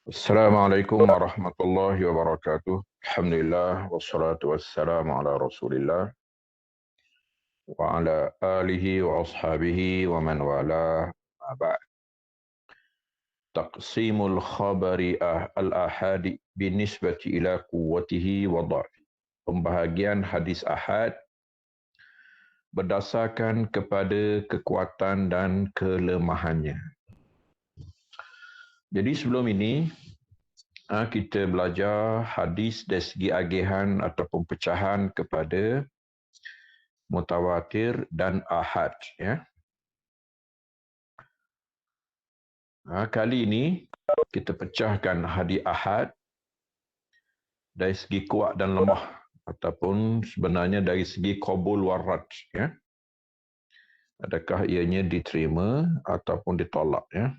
Assalamualaikum warahmatullahi wabarakatuh. Alhamdulillah wassalatu wassalamu ala Rasulillah wa ala alihi wa ashabihi wa man wala. Ma ba'd. Taqsimul khabari al-ahadi binisbati ila quwwatihi wa dha'fi. Pembahagian hadis ahad berdasarkan kepada kekuatan dan kelemahannya. Jadi sebelum ini kita belajar hadis dari segi agihan ataupun pecahan kepada mutawatir dan ahad. Ya. Kali ini kita pecahkan hadis ahad dari segi kuat dan lemah ataupun sebenarnya dari segi qabul warad. Ya. Adakah ianya diterima ataupun ditolak. Ya.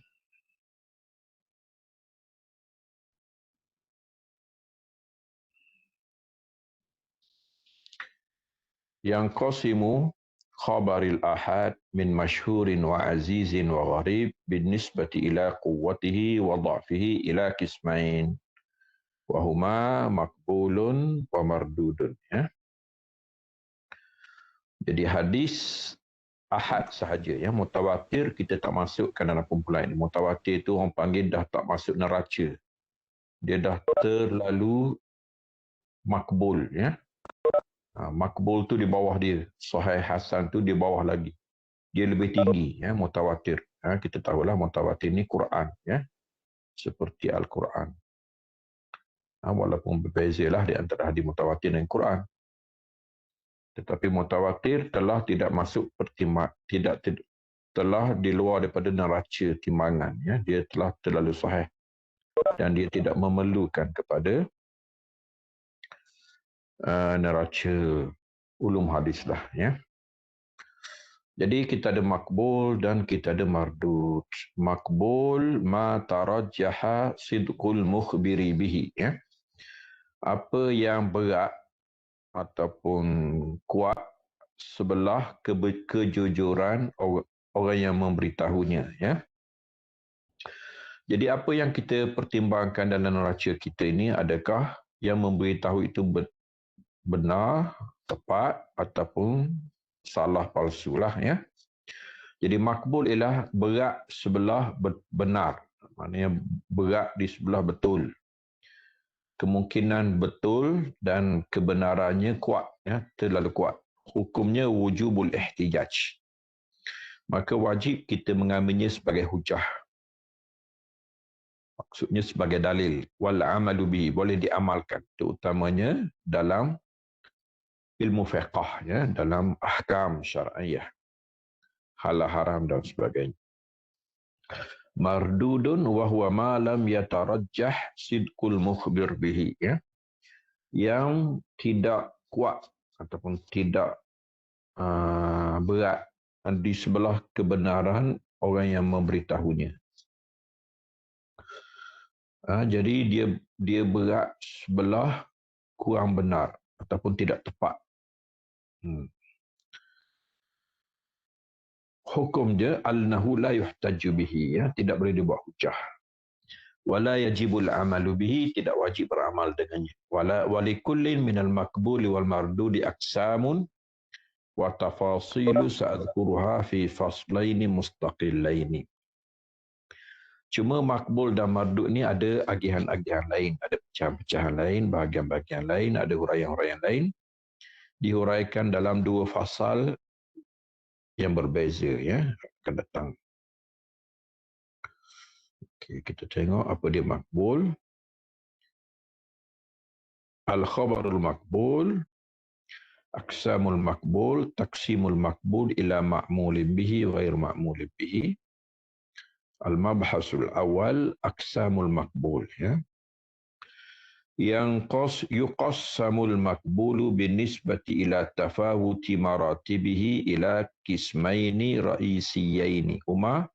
Yang qasimu khabaril ahad min masyhurin wa azizin wa gharib bin nisbati ila quwwatihi wa dha'fihi ila qismain wa huma maqbulun wa mardudun. Ya. Jadi hadis ahad sahaja, ya, mutawatir kita tak masukkan dalam kumpulan ini. Mutawatir itu orang panggil dah tak masuk neraca. Dia dah terlalu makbul, ya. Makbul tu di bawah dia, sahih hasan tu di bawah lagi. Dia lebih tinggi, ya, mutawatir. Kita tahulah mutawatir ni Quran, ya. Seperti Al-Quran. Walaupun berbezalah di antara hadis mutawatir dan Quran. Tetapi mutawatir telah tidak masuk telah di luar daripada neraca timbangan, ya. Dia telah terlalu sahih dan dia tidak memerlukan kepada neraca ulum hadis lah, ya. Jadi kita ada makbul dan kita ada mardud. Makbul ma tarajjaha sidqul mukhbiri bihi, ya. Apa yang berat ataupun kuat sebelah kejujuran orang yang memberitahunya, ya. Jadi apa yang kita pertimbangkan dalam neraca kita ini, adakah yang memberitahu itu benar, tepat ataupun salah, palsulah, ya. Jadi makbul ialah berat sebelah benar. Maknanya berat di sebelah betul. Kemungkinan betul dan kebenarannya kuat, ya, terlalu kuat. Hukumnya wujubul ihtijaj. Maka wajib kita mengambilnya sebagai hujah. Maksudnya sebagai dalil. Wal amalu bihi, boleh diamalkan. Terutamanya dalam ilmu fiqh, ya, dalam ahkam syar'iyah, halal haram dan sebagainya. Mardudun wa huwa ma lam yatarajjah sidqul mukhbir bihi, ya. Yang tidak kuat ataupun tidak berat di sebelah kebenaran orang yang memberitahunya. Jadi dia berat sebelah kurang benar ataupun tidak tepat. Hukum dia al-nahu la yuhtaju bihi, ya, tidak boleh dibuat hujah. Wala yajibul amalu bihi, tidak wajib beramal dengannya. Walikullin minal makbuli wal mardudi aksamun wa tafasilu sa'adkuruha fi faslaini mustaqillaini. Cuma makbul dan mardud ni ada agihan-agihan lain, ada pecahan-pecahan lain, bahagian-bahagian lain, ada huraian-huraian lain. Dihuraikan dalam dua fasal yang berbeza, ya, akan datang. Okay, kita tengok apa dia makbul. Al-khabarul makbul, aqsamul makbul, taqsimul makbul ila ma'mulin bihi ghair ma'mulin bihi. Al-mabhasul awal, aqsamul makbul, ya. Yang yuqassamul makbulu binisbati ila tafawuti maratibihi ila kismaini ra'isiyaini huma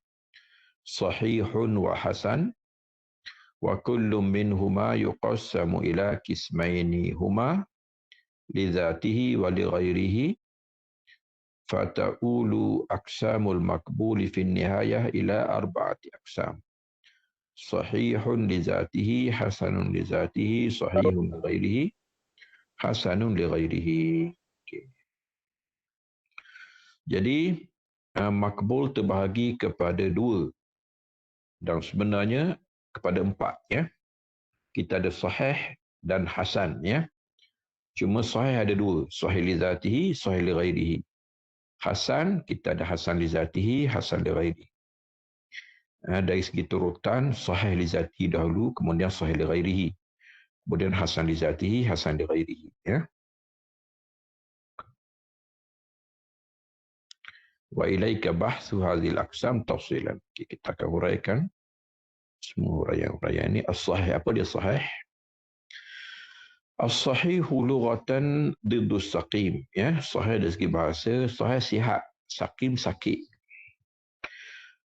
sahihun wa hasan wa kullu minhuma yuqassamu ila kismaini huma lidhatihi wa lighairihi fata'ulu aqsamul makbuli fi nihayah ila arba'ati aqsam. sahihun li zatihi, hasanun li zatihi, sahihun li ghairihi, hasanun li ghairihi. Okay. Jadi makbul terbahagi kepada dua dan sebenarnya kepada empat, ya. Kita ada sahih dan hasan, ya. Cuma sahih ada dua, sahih li zatihi, sahih li ghairihi. Hasan, kita ada hasan li zatihi, hasan li ghairihi. Dari segi turutan, sahih li zatihi dahulu, kemudian sahih li ghairihi. Kemudian hasan li zatihi, hasan li ghairihi, ya. Wa ilaika bahthu hadhil aqsam tafsilan. Kita akan huraikan semua huraian-huraian ini. As-sahih, apa dia sahih? As-sahihu lughatan diddu saqim, ya. Sahih dari segi bahasa, sahih sihat, saqim sakit.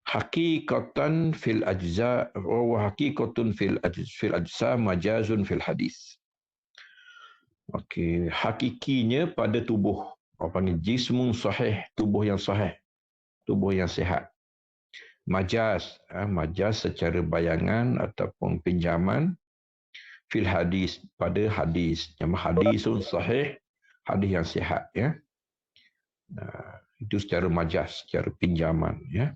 Hakikatan fil ajza wa hakikatun fil ajza majazun fil hadis. Okey, hakikinya pada tubuh. Orang panggil jismun sahih, tubuh yang sahih, tubuh yang sihat. Majaz, majaz secara bayangan ataupun pinjaman fil hadis, pada hadis. Yang hadisun sahih, hadis yang sihat, ya. Itu secara majaz, secara pinjaman, ya.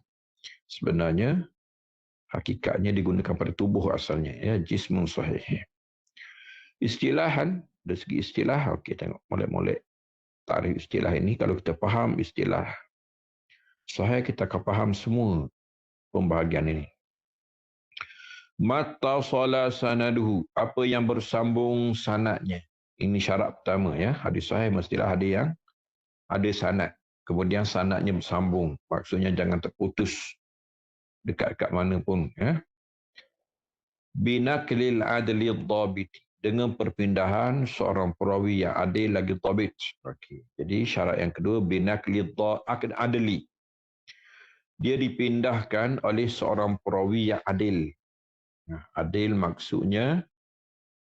Sebenarnya hakikatnya digunakan pada tubuh asalnya, ya, jismun sahih. Istilahan, dari segi istilah, okey, tengok molek-molek tarikh istilah ini. Kalau kita faham istilah sahih, kita akan faham semua pembahagian ini. Mattasala sanaduhu, apa yang bersambung sanadnya. Ini syarat pertama, ya. Hadis sahih mestilah hadis yang ada sanad. Kemudian sanadnya bersambung. Maksudnya jangan terputus dekat-dekat mana pun, ya. Binaklil adli dhabit, dengan perpindahan seorang perawi yang adil lagi dhabit. Okey. Jadi syarat yang kedua, binaklil adli. Dia dipindahkan oleh seorang perawi yang adil. Adil maksudnya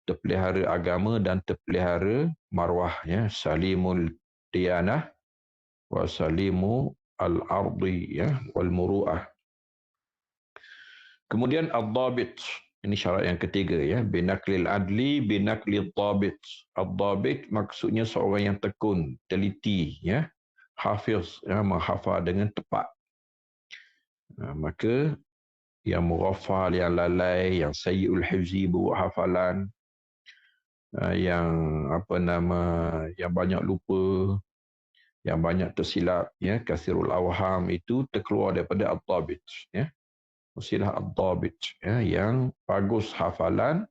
terpelihara agama dan terpelihara marwah, ya. Salimul diyanah wa salimu al-ardi, ya, wal muru'ah. Kemudian ad-dhabit, ini syarat yang ketiga, ya. Binaklil adli, binaklil dhabit. Ad-dhabit maksudnya seorang yang tekun, teliti, ya. Hafiz, ya, menghafal dengan tepat. Maka yang mughafal, yang lalai, yang sayyi'ul hifzi, buruk hafalan, yang yang banyak lupa, yang banyak tersilap, ya, kasirul awham, itu terkeluar daripada ad-dhabit, ya. Mestilah ad-dhabit, ya, yang bagus hafalan,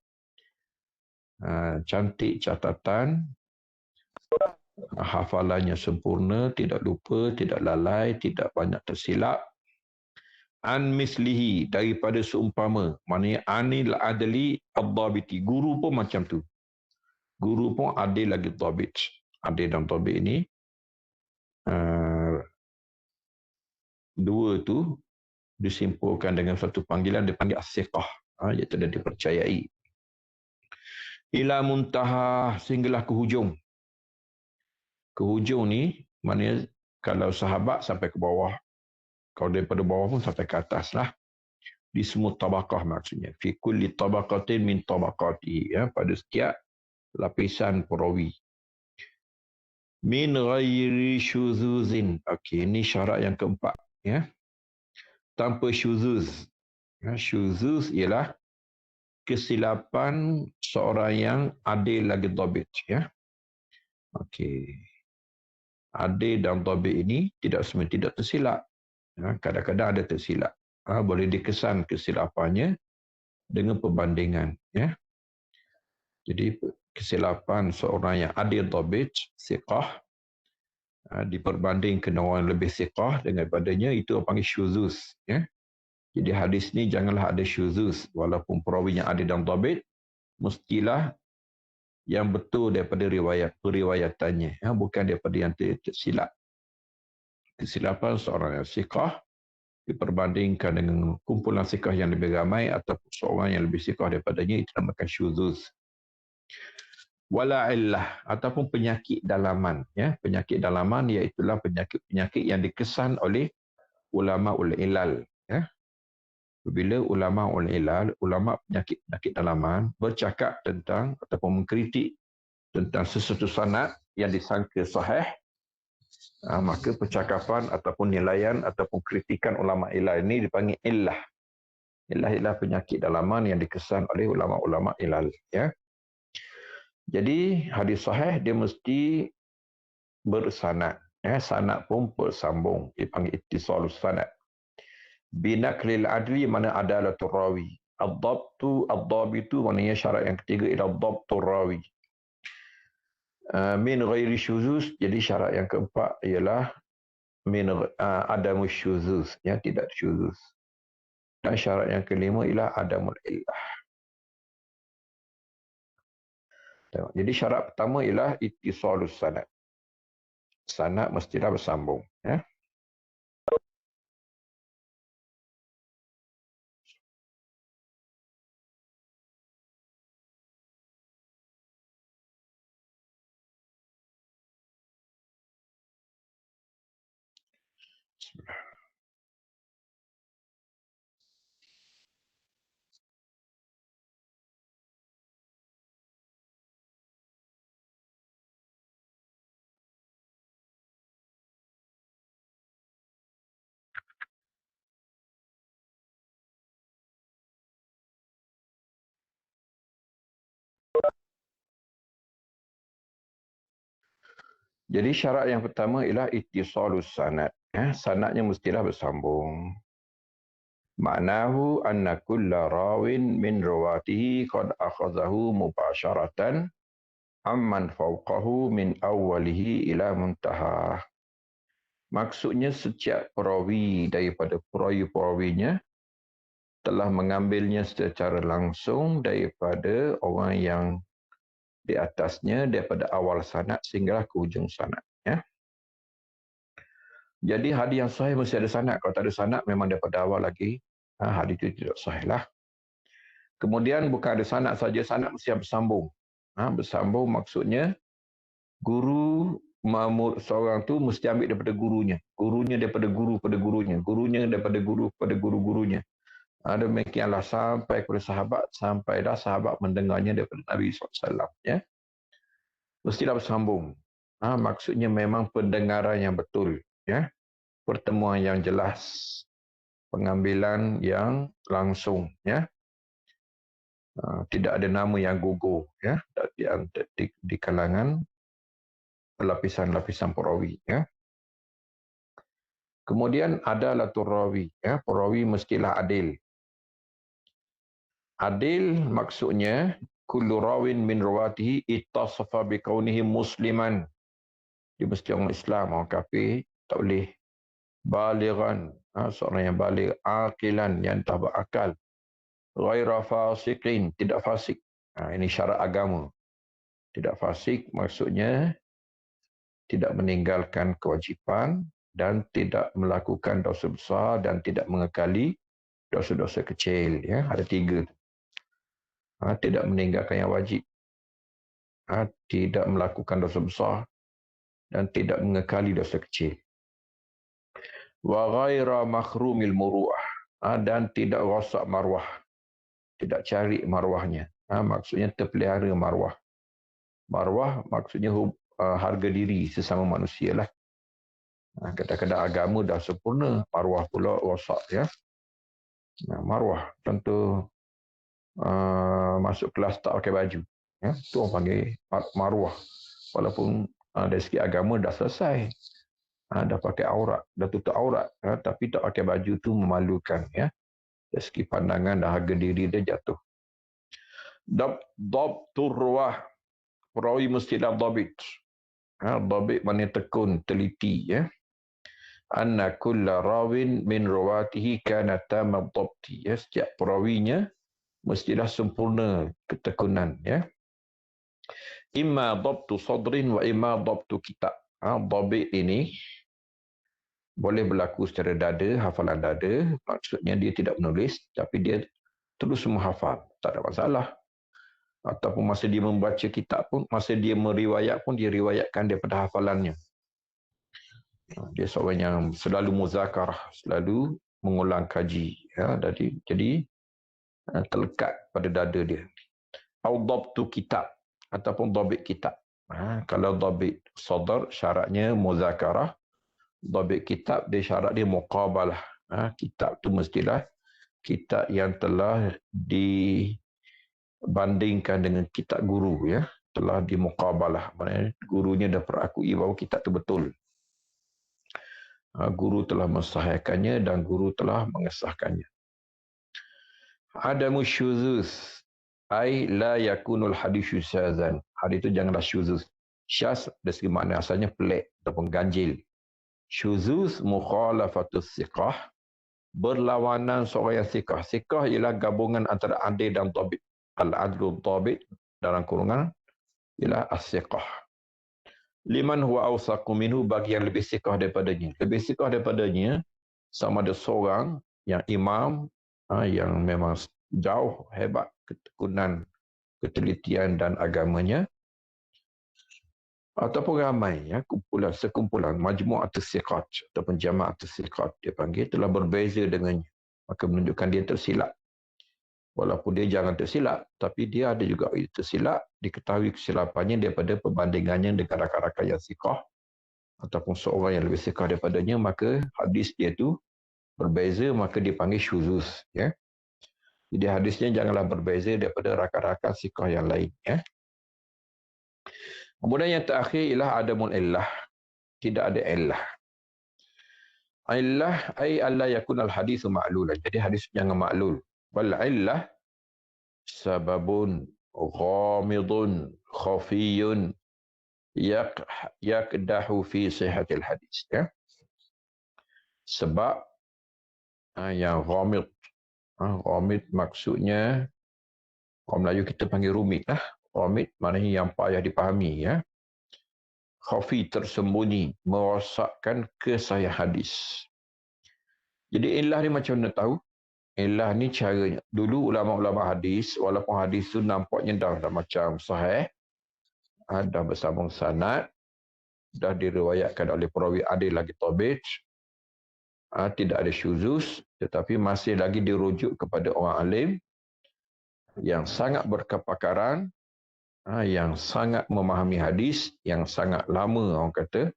cantik catatan, hafalannya sempurna, tidak lupa, tidak lalai, tidak banyak tersilap. An mislihi, daripada seumpama, maknanya anil adli ad-dhabiti, guru pun macam tu. Guru pun adil lagi dhabit. Adil dan dhabit ini dua tu disimpulkan dengan satu panggilan, dipanggil as-siqah, iaitu dia dipercayai. Ila muntaha, sehinggalah ke hujung. Ke hujung ni maknanya kalau sahabat sampai ke bawah, kalau daripada bawah pun sampai ke atas lah. Di semua tabaqah maksudnya. Fi kulli tabaqatin min tabaqati, ya, pada setiap lapisan perawi. Min ghairi syuzuzin. Okey, ini syarat yang keempat, ya. Tanpa syuzuz. Ya, syuzuz ialah kesilapan seorang yang adil lagi dhabit, ya. Okey. Adil dan dhabit ini tidak semua tidak tersilap. Kadang-kadang ada tersilap. Boleh dikesan kesilapannya dengan perbandingan, ya. Jadi kesilapan seorang yang adil dhabit, siqah, diperbandingkan dengan orang lebih siqah daripadanya, itu panggil syuzuz, ya. Jadi hadis ni janganlah ada syuzuz, walaupun perawi yang adil dan dhabit, mestilah yang betul daripada periwayatannya, ya, bukan daripada yang tersilap. Kesilapan seorang yang siqah diperbandingkan dengan kumpulan siqah yang lebih ramai ataupun seorang yang lebih siqah daripadanya, itu dinamakan syuzuz. Wala illah, ataupun penyakit dalaman, ya. Penyakit dalaman iaitulah penyakit-penyakit yang dikesan oleh ulama ul ilal, ya. Bila ulama ul-ilal, ulama penyakit dalaman bercakap tentang ataupun mengkritik tentang sesuatu sanad yang disangka sahih, maka percakapan ataupun nilaian ataupun kritikan ulama ilal ini dipanggil illah. Illah ialah penyakit dalaman yang dikesan oleh ulama-ulama ilal. Ya. Jadi hadis sahih dia mesti bersanad. Ya, sanad pun bersambung, dipanggil ittisalus sanad. Binaklil adli mana adalatul rawi. Ad-dhabitu maknanya syarat yang ketiga ialah dhabtur rawi. Min ghairi syuzuz, jadi syarat yang keempat ialah min adamus syuzuz, ya, tidak syuzuz. Dan syarat yang kelima ialah adamul illah. Jadi syarat pertama ialah ittisalus sanad. Sanad mestilah bersambung, ya. Jadi syarat yang pertama ialah ittisalus sanad. Sanadnya mestilah bersambung. Ma'nahu anna kulla rawin min rawatihi qad akhadhahu mubasharatan amman fawqahu min awwalihi ila muntaha. Maksudnya setiap perawi daripada perawi-perawinya telah mengambilnya secara langsung daripada orang yang di atasnya daripada awal sanad sehinggalah ke hujung sanad, ya. Jadi hadis yang sahih mesti ada sanad. Kalau tak ada sanad memang daripada awal lagi hadis itu tidak sahih lah. Kemudian bukan ada sanad saja, sanad mesti bersambung. Bersambung maksudnya guru seorang tu mesti ambil daripada gurunya. Gurunya daripada guru pada gurunya. Gurunya daripada guru pada guru-gurunya. Demikianlah sampai kepada sahabat, sampai dah sahabat mendengarnya daripada Nabi SAW. Ya. Mestilah bersambung. Maksudnya memang pendengaran yang betul. Ya. Pertemuan yang jelas. Pengambilan yang langsung. Ya. Tidak ada nama yang gugur. Ya. Di kalangan lapisan-lapisan perawi. Ya. Kemudian ada latur rawi. Ya. Perawi mestilah adil. Adil maksudnya kullu rawin min rawatihi ittasafa biqaunihi musliman. Dia mesti orang Islam, orang kafir tak boleh. Balighan, seorang yang baligh, aqilan yang tak berakal. Ghaira fasiqin, tidak fasik. Ini syarat agama. Tidak fasik maksudnya tidak meninggalkan kewajipan dan tidak melakukan dosa besar dan tidak mengekali dosa-dosa kecil. Ya, ada 3. Tidak meninggalkan yang wajib, tidak melakukan dosa besar dan tidak mengekali dosa kecil. Wa ghaira makhrumil muru'ah, dan tidak rosak marwah, tidak cari marwahnya. Maksudnya terpelihara marwah. Marwah maksudnya harga diri sesama manusia lah. Kadang-kadang agama dah sempurna, marwah pula rosak, ya. Marwah contoh masuk kelas tak pakai baju, ya, tu orang panggil marwah. Walaupun dari segi agama dah selesai, dah pakai aurat, dah tutup aurat, tapi tak pakai baju tu memalukan, ya. Dari segi pandangan dah harga diri dia jatuh. Dhabtur ruwah, perawi mestilah dhabit. Dhabit maknanya tekun, teliti, ya. Anna kulla rawin min rawatihi kana tamad dhabti, ya. Setiap perawinya mestilah sempurna ketekunan, ya. Imma dhabtu sadrin wa imma dhabtu kitab. Dhabit ini boleh berlaku secara dada, hafalan dada. Maksudnya dia tidak menulis, tapi dia terus semua hafal. Tak ada masalah. Ataupun masa dia membaca kitab pun, masa dia meriwayat pun, dia riwayatkan daripada hafalannya. Dia seorang yang selalu muzakarah, selalu mengulang kaji. Ya, jadi terlekat pada dada dia. Au dhabtu kitab ataupun dhabit kitab. Kalau dhabit sadar syaratnya muzakarah, dhabit kitab dia syarat dia muqabalah. Kitab tu mestilah kitab yang telah dibandingkan dengan kitab guru, ya, telah dimuqabalah. Maknanya gurunya dah perakui bahawa kitab tu betul. Guru telah mensahihkannya dan guru telah mengesahkannya. Adamu syuzuz ai la yakunul hadithu syazan. Hadis itu janganlah syuzuz. Syaz dari segi makna asalnya pelik ataupun ganjil. Syuzuz mukhalafatus siqah, berlawanan seorang yang siqah. Siqah ialah gabungan antara adil dan dhabit. Al-adlu dhabit dalam kurungan ialah as-siqah. Liman huwa awsaqu minhu, bagi yang lebih siqah daripadanya. Lebih siqah daripadanya sama ada seorang yang imam, yang memang jauh hebat ketekunan, ketelitian dan agamanya, ataupun ramai, ya, sekumpulan majmu'atus siqat ataupun jama'atus siqat dia panggil, telah berbeza dengannya, maka menunjukkan dia tersilap. Walaupun dia jangan tersilap, tapi dia ada juga tersilap, diketahui kesilapannya daripada perbandingannya dengan rakan-rakan yang siqah ataupun seorang yang lebih siqah daripadanya, maka hadis dia tu berbeza, maka dipanggil syuzuz, ya. Jadi hadisnya janganlah berbeza daripada rakan-rakan siqah yang lain, ya. Kemudian yang terakhir ialah adamul illah, tidak ada illah. Illah ay alla yakunal hadithu ma'lulan. Jadi hadis jangan ma'lul. Wal illah sababun ghamidun khafiyun yakdahu fi sihhatil hadis, ya. Sebab yang ghamid, ghamid maksudnya, orang Melayu kita panggil rumit lah. Ghamid maknanya yang payah dipahami, ya. Khafi, tersembunyi, merosakkan kesahihan hadis. Jadi illah ni macam mana tahu? Illah ni caranya. Dulu ulama-ulama hadis, walaupun hadis tu nampaknya dah macam sahih, dah bersambung sanad, dah diriwayatkan oleh perawi adil lagi tabit, tidak ada syuzuz, tetapi masih lagi dirujuk kepada orang alim yang sangat berkepakaran, yang sangat memahami hadis, yang sangat lama orang kata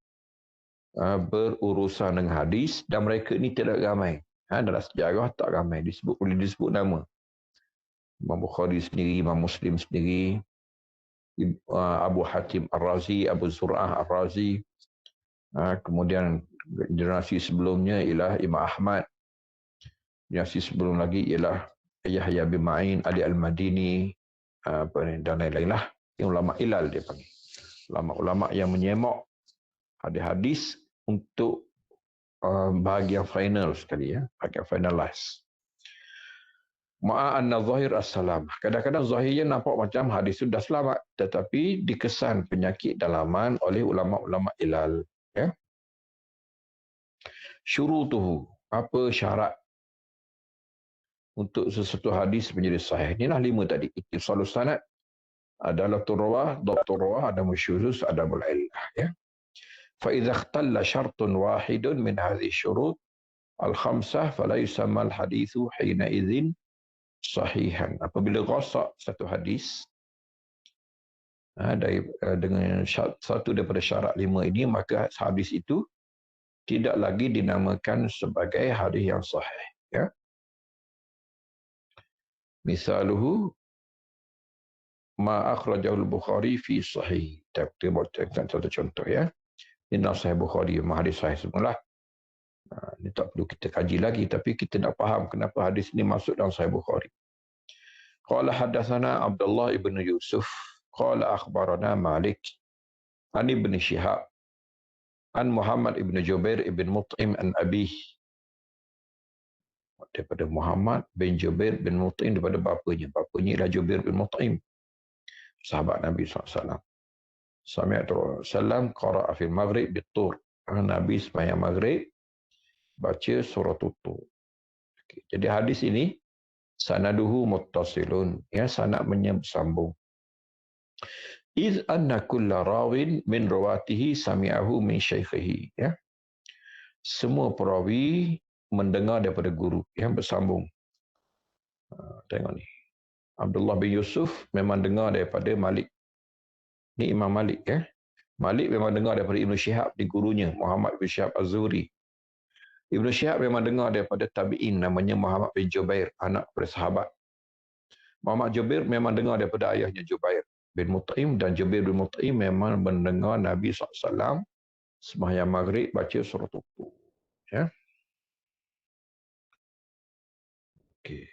berurusan dengan hadis, dan mereka ini tidak ramai. Dalam sejarah tak ramai boleh disebut nama. Imam Bukhari sendiri, Imam Muslim sendiri, Abu Hatim Ar-Razi, Abu Zur'ah Ar-Razi, kemudian generasi sebelumnya ialah Imam Ahmad, generasi sebelum lagi ialah Yahya bin Ma'in, Ali Al-Madini, dan lain-lain lah. Yang ulama ilal dia panggil. Ulama-ulama yang menyemak hadis-hadis untuk bahagian final sekali, ya, bahagian finalize. Ma'anna zahir as-salam. Kadang-kadang zahirnya nampak macam hadis itu dah selamat, tetapi dikesan penyakit dalaman oleh ulama-ulama ilal, ya. Syurutuhu, apa syarat untuk sesuatu hadis menjadi sahih? Inilah 5 tadi. Ittisalus sanad, adalatul rawah, dhabtul rawah, adamul syuzuz, adamul illah, ya. Fa idza ikhtalla syartun wahidun min hadhihi syurut al-khamsah fala yusamma al-hadithu hina idzin sahihan. Apabila rosak satu hadis dengan satu daripada syarat 5 ini, maka hadis itu tidak lagi dinamakan sebagai hadis yang sahih, ya. Misaluhu ma akhrajahu al-Bukhari fi sahih. Kita bacakan satu contoh, ya. Inna sahih Bukhari, hadis sahih semula. Ini tak perlu kita kaji lagi, tapi kita nak faham kenapa hadis ini masuk dalam sahih Bukhari. Qala hadatsana Abdullah ibn Yusuf qala akhbarana Malik an ibn Shihab an Muhammad ibn Jubair ibn Mut'im an Abih, daripada Muhammad bin Jubair bin Mut'im, daripada bapanya. Bapanya ialah Jubair bin Mut'im, sahabat Nabi SAW. Sami'tu Rasulullah qara'a fil maghrib bit-tur. Nabi sembahyang maghrib baca surah Tur. Jadi hadis ini sanaduhu muttasilun, ya, sanad menyambung. Iz anna kulla rawin min rawatihi sami'ahu min syaikhihi, ya. Semua perawi mendengar daripada guru yang bersambung. Tengok ni. Abdullah bin Yusuf memang dengar daripada Malik. Ni Imam Malik Malik memang dengar daripada Ibn Shihab di gurunya Muhammad bin Shihab Az-Zuhri. Ibn Shihab memang dengar daripada tabi'in namanya Muhammad bin Jubair, anak daripada sahabat. Muhammad Jubair memang dengar daripada ayahnya Jubair bin Mut'im, dan Jubair bin Mut'im memang mendengar Nabi SAW sembahyang maghrib baca surah Tutu. Okey.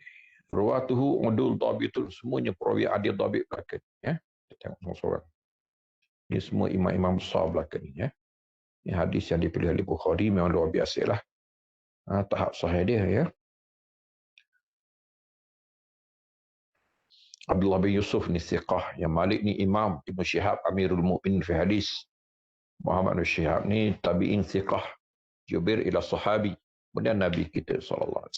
Ruwatuhu udul dhabitun, semuanya perawi adil dhabit belakang. Kita tengok seorang. Ini semua imam-imam besar belakang ni. Ini hadis yang dipilih oleh Bukhari memang luar biasa lah. Tahap sahih dia. Abdullah bin Yusuf ni siqah. Yang Malik ni imam. Ibn Shihab Amirul Mu'min fi hadis. Muhammad bin Shihab ni tabi'in siqah. Jubair ila sahabi. Kemudian Nabi kita SAW.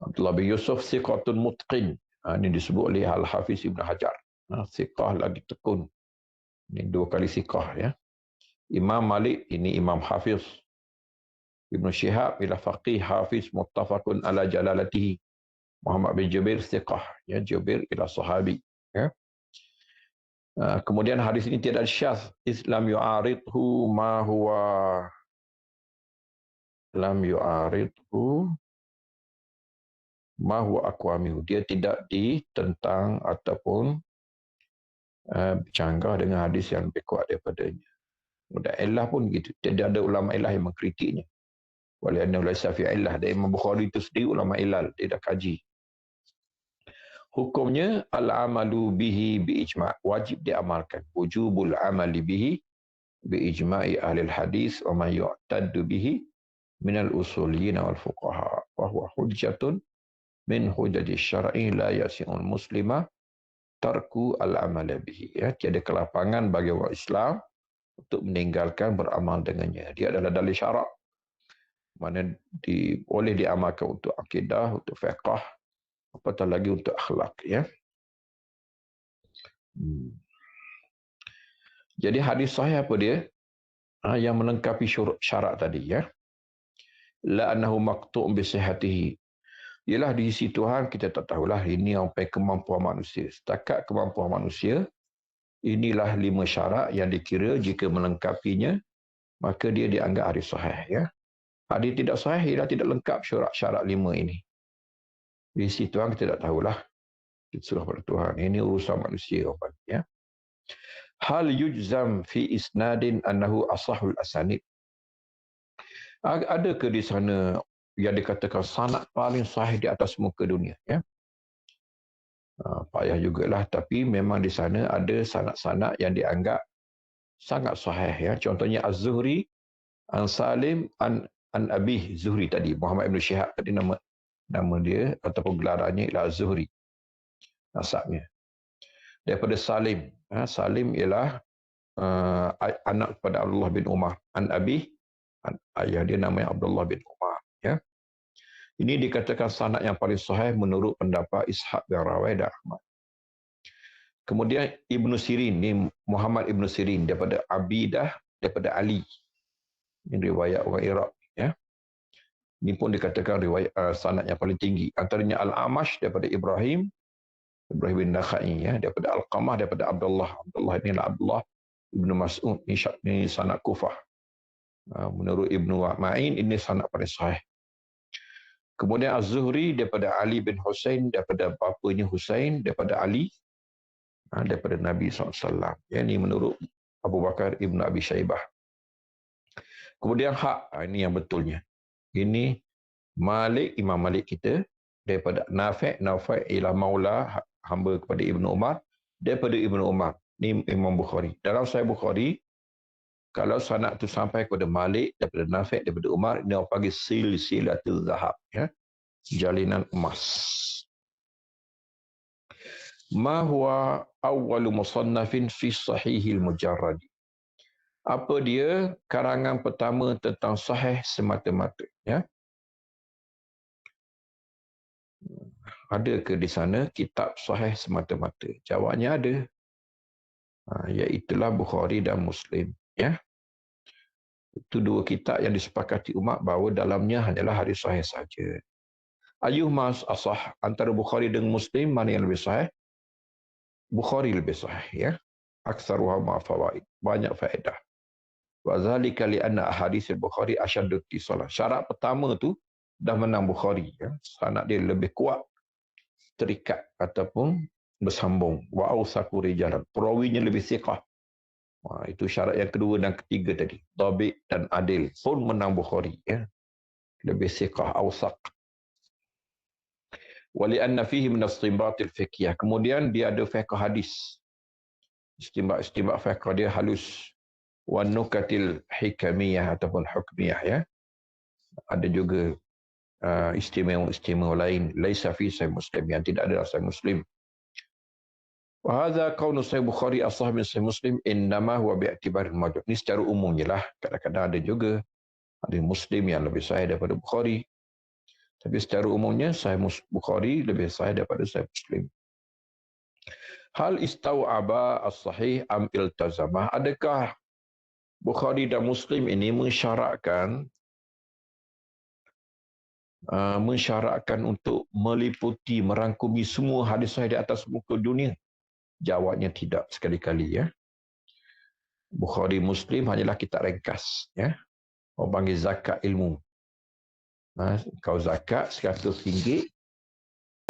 Abdullah bin Yusuf siqatun mutqin. Ini disebut oleh Al-Hafiz Ibn Hajar. Siqah lagi tekun. Ini 2 kali siqah. Imam Malik ini Imam Hafiz. Ibn Shihab ila faqih Hafiz muttafaqun ala jalalatihi. Muhammad bin Jubair siqah. Jubair ila sahabi. Kemudian hadis ini tidak syadz. Islam yu'aridhu ma huwa lam yu'aridhu ma huwa aqwamihu. Dia tidak ditentang ataupun bercanggah dengan hadis yang lebih kuat daripadanya. Dan illah pun gitu. Tidak ada ulama illah yang mengkritiknya. Wala annahu laysa fi illah. Dan Imam Bukhari itu sendiri ulama ilal. Dia dah kaji. Hukumnya al-amalu bihi bi ijma'. Wajib diamalkan. Wujubul amali bihi bi ijma'i ahli hadis wa man yu'taddu bihi minal usuliyin wal fuqaha. Wa huwa hujjatun min hujjati syar'i la yasi'ul muslima tarku al-amala bihi. Tiada kelapangan bagi orang Islam untuk meninggalkan beramal dengannya. Dia adalah dalil syarak. Mana boleh diamalkan untuk akidah, untuk fiqh, apatah lagi untuk akhlak. Jadi hadis sahih apa dia? Yang melengkapi syarat tadi. La annahu maqtu' bi sihhatihi. Ialah di sisi Tuhan kita tak tahulah ini sampai kemampuan manusia. Setakat kemampuan manusia, inilah 5 syarat yang dikira jika melengkapinya, maka dia dianggap hadis sahih. Hadis tidak sahih ialah tidak lengkap syarat 5 ini. Di sisi Tuhan kita tak tahulah. Kita serah pada Tuhan. Ini urusan manusia. Hal yujzam fi isnadin annahu asahul asanid. Adakah di sana yang dikatakan sanad paling sahih di atas muka dunia? Payah jugalah, tapi memang di sana ada sanad-sanad yang dianggap sangat sahih. Contohnya Az-Zuhri an Salim an Abi Zuhri tadi, Muhammad bin Shihab tadi nama dia ataupun gelarannya ialah Az-Zuhri. Nasabnya daripada Salim. Salim ialah anak kepada Abdullah bin Umar. An Abi, ayah dia namanya Abdullah bin Umar. Ini dikatakan sanad yang paling sahih menurut pendapat Ishaq bin Rawai dan Ahmad. Kemudian Ibn Sirin, ni Muhammad Ibn Sirin daripada Abidah, daripada Ali. Ini riwayat orang Iraq. Ini pun dikatakan riwayat sanad yang paling tinggi. Antaranya Al-Amash daripada Ibrahim bin Nakhai, daripada Al-Qamah, daripada Abdullah. Abdullah ini adalah Abdullah Ibn Mas'ud. Ini sanad Kufah. Menurut Ibn Ma'in, ini sanad paling sahih. Kemudian Az-Zuhri daripada Ali bin Husain, daripada bapanya Husain, daripada Ali, daripada Nabi SAW. Ini menurut Abu Bakar Ibn Abi Shaybah. Kemudian ini yang betulnya. Ini Malik, Imam Malik kita, daripada Nafi' ila maula, hamba kepada Ibn Umar, daripada Ibn Umar. Ini Imam Bukhari. Dalam Sahih Bukhari, kalau sanad itu sampai kepada Malik, daripada Nafi', daripada Umar, ini orang panggil silsilatul zahab. Jalinan emas. Ma huwa awwalu musannafin fi sahihil mujarrad. Apa dia karangan pertama tentang sahih semata-mata? Adakah di sana kitab sahih semata-mata? Jawabnya ada. Iaitulah Bukhari dan Muslim. Itu dua kitab yang disepakati umat bahawa dalamnya hanyalah hadis sahih saja. Ayyuhuma asah, antara Bukhari dengan Muslim, mana yang lebih sahih? Bukhari lebih sahih, ya. Aktsaruha ma fawaid, banyak faedah. Wa zalika li anna ahadits al-Bukhari ashaddu ittisala. Syarat pertama tu dah menang Bukhari, ya. Sanad dia lebih kuat, terikat ataupun bersambung. Wa awsaqu rijalan. Perawinya lebih siqah. Itu syarat yang kedua dan ketiga tadi. Dhabit dan adil pun menang Bukhari, ya. Lebih siqah, awsaq. Wa li anna fihi min istinbat al-fiqhiyah. Kemudian dia ada fiqh hadis. Istinbat fiqh dia halus. Wa nukatil hikamiyah ataupun hukmiyah, ya. Ada juga istimewa lain, laisa fi sahih Muslim, yang tidak ada dalam sahih Muslim. Wa hadza qaulu sahih Bukhari asah min sahih Muslim innama huwa bi'tibar al-majhul. Ini secara umumnya lah, kadang-kadang ada juga hadis Muslim yang lebih sahih daripada Bukhari. Tapi secara umumnya sahih Bukhari lebih sahih daripada sahih Muslim. Hal istau'aba as-sahih am iltazamah? Adakah Bukhari dan Muslim ini mensyaratkan untuk meliputi, merangkumi semua hadis sahih di atas muka dunia? Jawabnya tidak sekali-kali, ya. Bukhari Muslim hanyalah kitab ringkas, ya. Orang panggil zakat ilmu. Kau zakat RM100,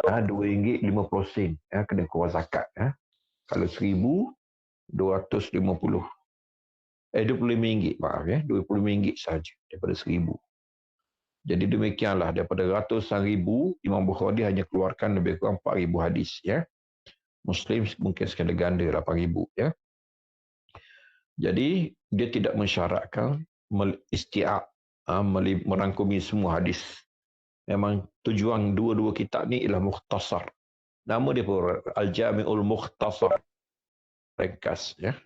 RM2.50, ya, kena keluar zakat, ya. Kalau RM1,000, RM250. RM25, maaf, ya, RM25 saja daripada RM1,000. Jadi demikianlah, daripada ratusan ribu, Imam Bukhari hanya keluarkan lebih kurang 4,000 hadis, ya. Muslim mungkin sekali ganda 8,000, ya. Jadi dia tidak mensyaratkan merangkumi semua hadis. Memang tujuan dua-dua kitab ni ialah mukhtasar. Nama dia pun Al-Jami'ul Mukhtasar, ringkas, ya.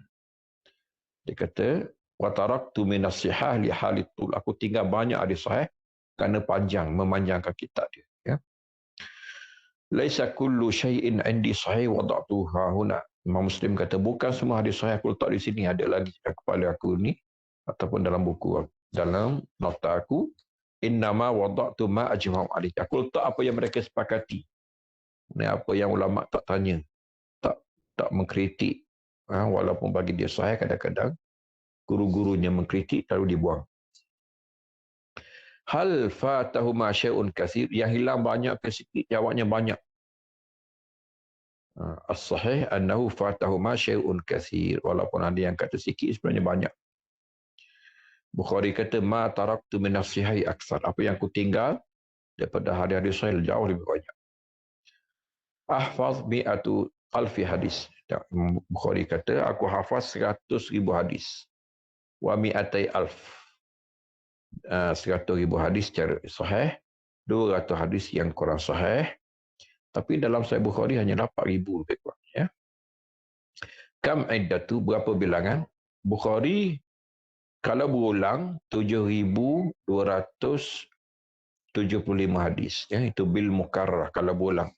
Dia kata wa taraktu min as-sihah li halit tul. Aku tinggal banyak hadis sahih kerana memanjangkan kitab dia, ya. Laisa kullu syai'in 'indi sahih wada'tuha huna. Imam Muslim kata bukan semua hadis sahih aku letak di sini, ada lagi kepala aku ni ataupun dalam buku, dalam nota aku. Innama wada'tu ma ajma'u alaihi. Aku letak apa yang mereka sepakati. Ini apa yang ulama tak tanya, tak mengkritik. Walaupun bagi dia sahih, kadang-kadang guru-gurunya mengkritik lalu dibuang. Hal fatahuma syai'un katsir, yang hilang banyak ke sikit? Jawabnya banyak. As-sahih annahu fatahuma syai'un katsir, walaupun ada yang kata sikit, sebenarnya banyak. Bukhari kata ma taraktu min as-sihhi aktsar, apa yang aku tinggal daripada hadis sahih jauh lebih banyak. Ahfaz mi'atu alfi hadis. Bukhari kata aku hafaz 100,000 hadis. Wa mi'atai alf, 100,000 hadis secara sahih, 200 hadis yang kurang sahih. Tapi dalam Sahih Bukhari hanya 4,000 lebih kurang, ya. Kam iddatu, berapa bilangan? Bukhari kalau berulang 7,275 hadis, ya. Itu bil mukarrah kalau berulang.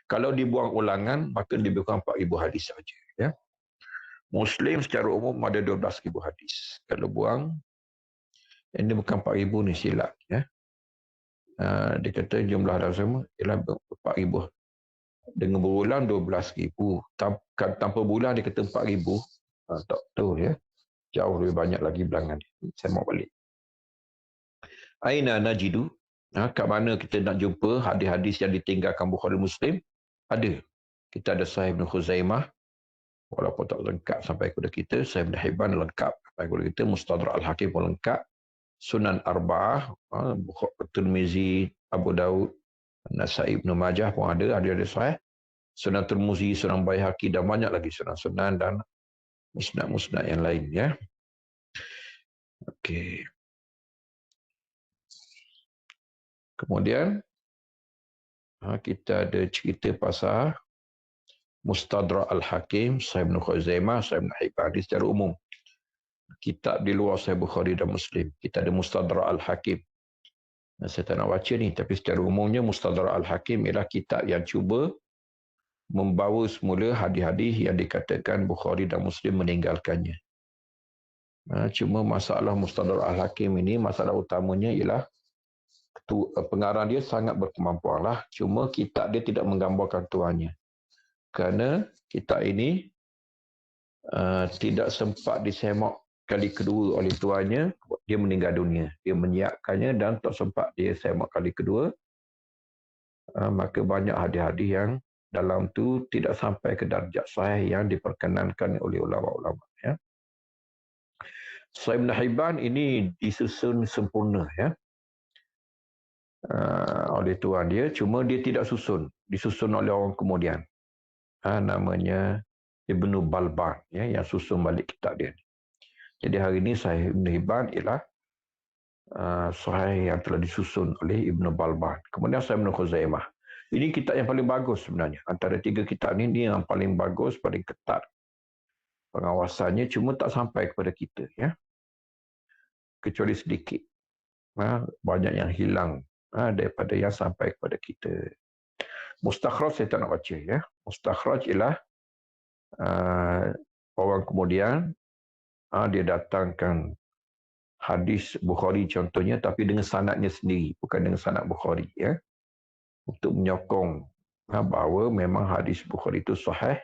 Kalau dibuang ulangan maka lebih kurang 4,000 hadis saja, ya. Muslim secara umum ada 12,000 hadis. Kalau buang, ini bukan 4,000 ni silap, ya. Dia kata jumlah dalam semua ialah 4,000. Dengan berulang 12,000. Tanpa berulang dia kata 4,000. Tak tahu, ya. Jauh lebih banyak lagi bilangan. Saya mau balik. Aina najidu? Kat mana kita nak jumpa hadis-hadis yang ditinggalkan Bukhari Muslim? Ada. Kita ada Sahih Ibn Khuzaimah, walaupun tak lengkap sampai kepada kita. Sahih Ibn Hibban lengkap sampai kepada kita. Mustadrak Al-Hakim pun lengkap. Sunan Arba'ah, Tirmizi, Abu Daud, Nasai, Ibn Majah pun ada sahih. Sunan Tirmizi, Sunan Baihaqi dan banyak lagi sunan-sunan dan musnad-musnad yang lain, ya. Okey. Kemudian kita ada cerita pasal Mustadrak Al-Hakim, Sahih Ibn Khuzaimah, Sahih Ibn Hibban secara umum. Kitab di luar Sahih Bukhari dan Muslim. Kita ada Mustadrak Al-Hakim. Saya tak nak baca ni, tapi secara umumnya Mustadrak Al-Hakim ialah kitab yang cuba membawa semula hadis-hadis yang dikatakan Bukhari dan Muslim meninggalkannya. Cuma masalah Mustadrak Al-Hakim ini, masalah utamanya ialah pengarang dia sangat berkemampuan lah. Cuma kitab dia tidak menggambarkan tuannya. Kerana kitab ini tidak sempat disemak kali kedua oleh tuannya, dia meninggal dunia. Dia menyiapkannya dan tak sempat dia semak kali kedua. Maka banyak hadis-hadis yang dalam tu tidak sampai ke darjat sahih yang diperkenankan oleh ulama-ulama. Ya. Sahih Ibn Hibban ini disusun sempurna ya oleh tuan dia, cuma dia tidak disusun oleh orang kemudian. Namanya Ibnu Balban ya, yang susun balik kitab dia. Jadi hari ini Sahih Ibn Hibban ialah Sahih yang telah disusun oleh Ibnu Balban. Kemudian Sahih Ibn Khuzaimah. Ini kitab yang paling bagus sebenarnya. Antara tiga kitab ini yang paling bagus, paling ketat pengawasannya, cuma tak sampai kepada kita ya. Kecuali sedikit. Banyak yang hilang daripada yang sampai kepada kita. Mustakhraj saya tak nak baca ya. Mustakhraj ialah orang kemudian dia datangkan hadis Bukhari contohnya, tapi dengan sanadnya sendiri, bukan dengan sanad Bukhari ya, untuk menyokong bahawa memang hadis Bukhari itu sahih,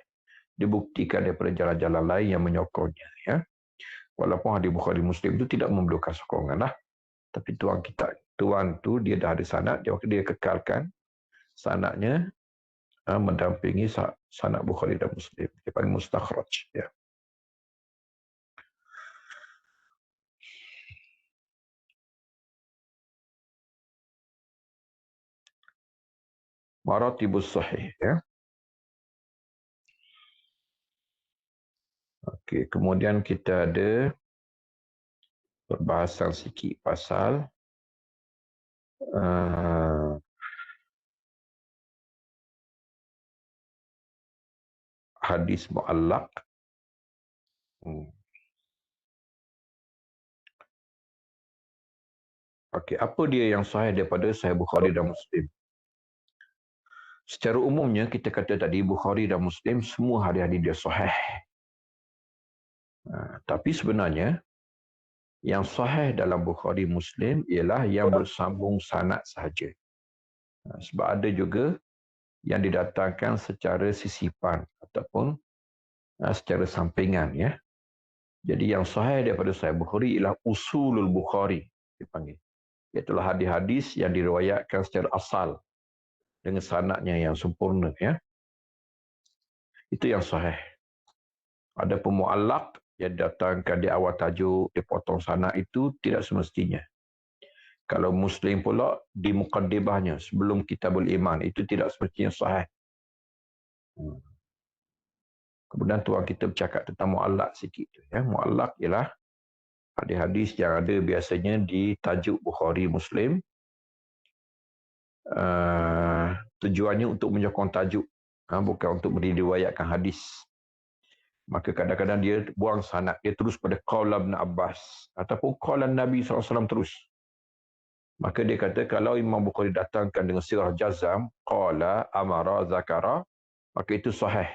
dibuktikan daripada jalan-jalan lain yang menyokongnya ya. Walaupun hadis Bukhari Muslim itu tidak memerlukan sokongan lah, tapi tuan tu dia dah ada sanad, dia kekalkan sanadnya mendampingi sanad Bukhari dan Muslim. Dia paling mustakhraj ya. Maratibus sahih ya. Okey, kemudian kita ada perbahasan sikit pasal hadis muallaq. Okey, apa dia yang sahih daripada Sahih Bukhari dan Muslim? Secara umumnya kita kata tadi Bukhari dan Muslim semua hadis-hadis dia sahih. Tapi sebenarnya yang sahih dalam Bukhari Muslim ialah yang bersambung sanad sahaja. Sebab ada juga yang didatangkan secara sisipan ataupun secara sampingan ya. Jadi yang sahih daripada Sahih Bukhari ialah usulul Bukhari dipanggil. Itulah hadis-hadis yang diriwayatkan secara asal dengan sanadnya yang sempurna ya. Itu yang sahih. Ada muallaq yang datangkan di awal tajuk, dipotong sanad, itu tidak semestinya. Kalau Muslim pula di muqaddimahnya sebelum Kitabul Iman, itu tidak semestinya sahih. Kemudian tuan kita bercakap tentang muallaq sikit ya. Muallaq ialah hadis-hadis yang ada biasanya di tajuk Bukhari Muslim. Tujuannya untuk menyokong tajuk, bukan untuk meriwayatkan hadis. Maka kadang-kadang dia buang sanad, dia terus pada qaul Ibn Abbas ataupun qaul Nabi SAW terus. Maka dia kata kalau Imam Bukhari datangkan dengan sirah jazam, qala, amara, zakara, maka itu sahih.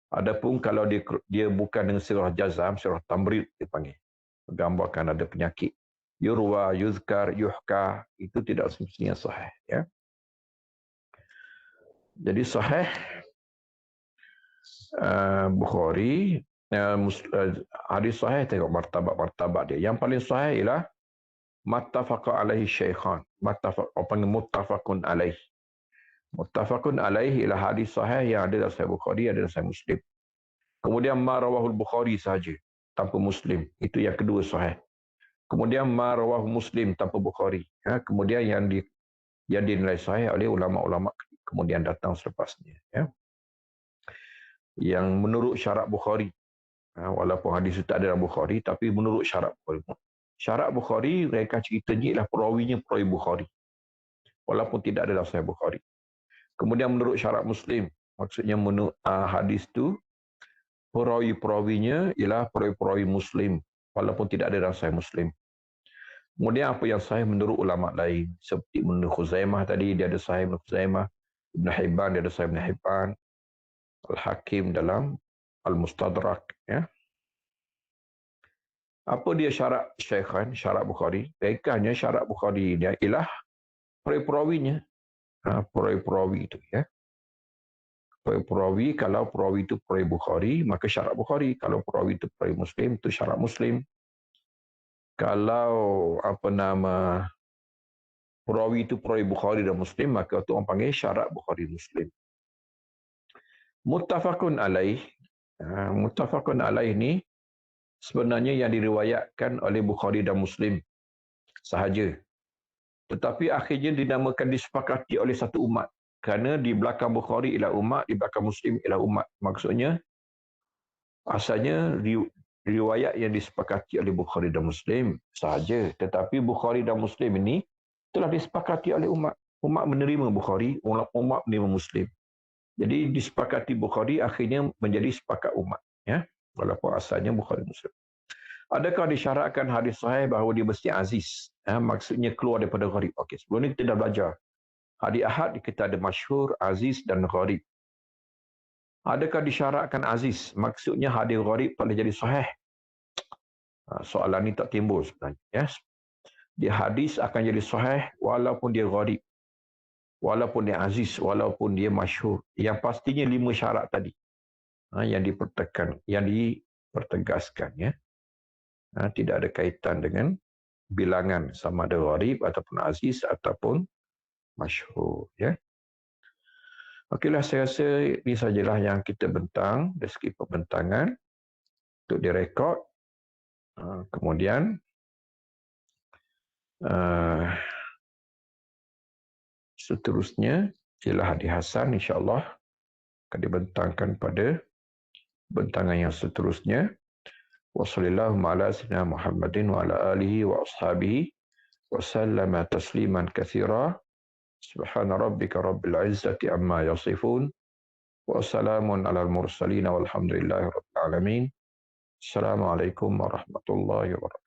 Adapun kalau dia bukan dengan sirah jazam, sirah tamrid dipanggil, menggambarkan ada penyakit, yurwa, yuzkar, yuhka, itu tidak semestinya sahih ya. Jadi sahih Bukhari, hadis sahih tengok martabat-martabat dia. Yang paling sahih ialah mattafaqa alaihi syaikhan, muttafaqun alaihi. Muttafaqun alaihi ialah hadis sahih yang ada dalam Sahih Bukhari, ada dalam Sahih Muslim. Kemudian ma rawahul Bukhari sahaja tanpa Muslim, itu yang kedua sahih. Kemudian ma rawahu Muslim tanpa Bukhari. Kemudian yang dinilai sahih oleh ulama-ulama kemudian datang selepasnya ya. Yang menurut syarat Bukhari, walaupun hadis itu tak ada dalam Bukhari, tapi menurut syarat Bukhari. Syarat Bukhari mereka ceritanya ialah perawinya perawi Bukhari, walaupun tidak ada dalam Sahih Bukhari. Kemudian menurut syarat Muslim, maksudnya menurut hadis itu perawi-perawinya ialah perawi-perawi Muslim, walaupun tidak ada dalam Sahih Muslim. Kemudian apa yang sahih menurut ulama lain, seperti Ibn Khuzaimah tadi, dia ada Sahih Ibn Khuzaimah, Ibn Hibban dia ada Sahih Ibn Hibban, Al-Hakim dalam Al-Mustadrak ya. Apa dia syarat Syaikhain, syarat Bukhari? Ringkasnya syarat Bukhari dia ialah perawi-perawinya. Perawi-perawi itu ya. Perawi, kalau perawi itu perawi Bukhari, maka syarat Bukhari. Kalau perawi itu perawi Muslim, itu syarat Muslim. Kalau perawi itu perawi Bukhari dan Muslim, maka itu orang panggil syarat Bukhari Muslim. Muttafaqun alaih. Muttafaqun alaih ni sebenarnya yang diriwayatkan oleh Bukhari dan Muslim sahaja. Tetapi akhirnya dinamakan disepakati oleh satu umat. Kerana di belakang Bukhari ialah umat, di belakang Muslim ialah umat. Maksudnya, asalnya riwayat yang disepakati oleh Bukhari dan Muslim sahaja. Tetapi Bukhari dan Muslim ini telah disepakati oleh umat. Umat menerima Bukhari, umat menerima Muslim. Jadi disepakati Bukhari akhirnya menjadi sepakat umat. Ya? Walaupun asalnya Bukhari Muslim. Adakah disyaratkan hadis sahih bahawa dia mesti aziz? Maksudnya keluar daripada gharib. Okey, sebelum ini kita dah belajar. Hadis ahad kita ada masyhur, aziz dan gharib. Adakah disyaratkan aziz? Maksudnya hadis gharib tak boleh jadi sahih. Soalan ini tak timbul sebenarnya. Yes. Dia hadis akan jadi sahih walaupun dia gharib. Walaupun dia aziz, walaupun dia masyhur. Yang pastinya 5 syarat tadi. Yang dipertegaskan. Ya. Tidak ada kaitan dengan bilangan sama ada gharib ataupun aziz ataupun masyhur. Ya. Okeylah, saya rasa ini sajalah yang kita bentang dari segi pembentangan untuk direkod. Kemudian seterusnya ialah hadis hasan, insya-Allah akan dibentangkan pada bentangan yang seterusnya. Wassallallahu ala sayyidina Muhammadin wa ala alihi wa ashabihi wa sallama tasliman katsira. Subhana rabbika rabbil izzati amma yasifun. Wassalamun alal mursalin walhamdulillahi rabbil alamin. Assalamualaikum warahmatullahi wabarakatuh.